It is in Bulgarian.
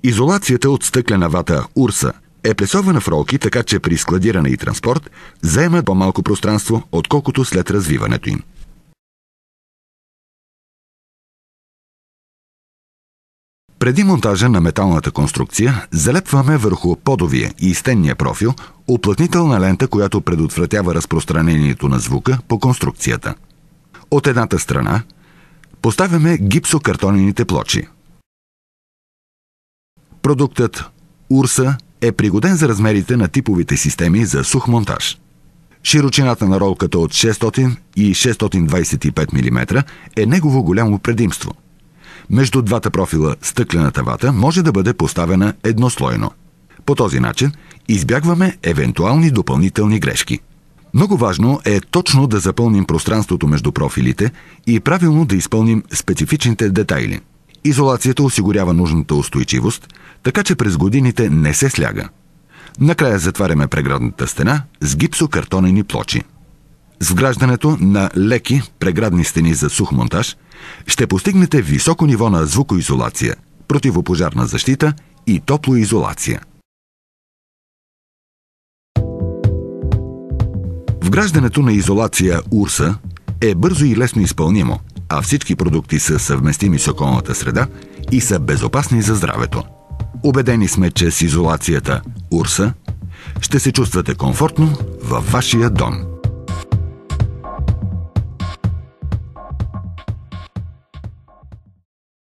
Изолацията от стъклена вата Урса е плесована в ролки, така че при складиране и транспорт заема по-малко пространство, отколкото след развиването им. Преди монтажа на металната конструкция залепваме върху подовия и стенния профил уплътнителна лента, която предотвратява разпространението на звука по конструкцията. От едната страна поставяме гипсокартонените плочи. Продуктът Урса е пригоден за размерите на типовите системи за сух монтаж. Широчината на ролката от 600 и 625 мм е негово голямо предимство. Между двата профила стъклената вата може да бъде поставена еднослойно. По този начин избягваме евентуални допълнителни грешки. Много важно е точно да запълним пространството между профилите и правилно да изпълним специфичните детайли. Изолацията осигурява нужната устойчивост, така че през годините не се сляга. Накрая затваряме преградната стена с гипсокартонени плочи. С вграждането на леки преградни стени за сух монтаж ще постигнете високо ниво на звукоизолация, противопожарна защита и топлоизолация. Вграждането на изолация Урса е бързо и лесно изпълнимо, а всички продукти са съвместими с околната среда и са безопасни за здравето. Убедени сме, че с изолацията Урса ще се чувствате комфортно във вашия дом.